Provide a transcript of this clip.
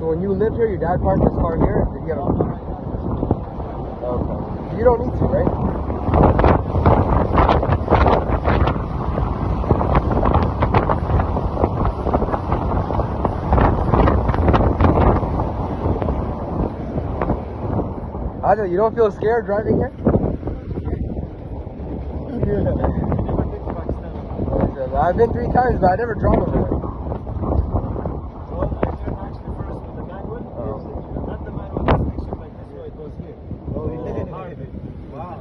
When you lived here, your dad parked his car here? Did he have a... Okay. You don't need to, right? Adil, you don't feel scared driving here? I've been 3 times, but I never drove over there. Wow.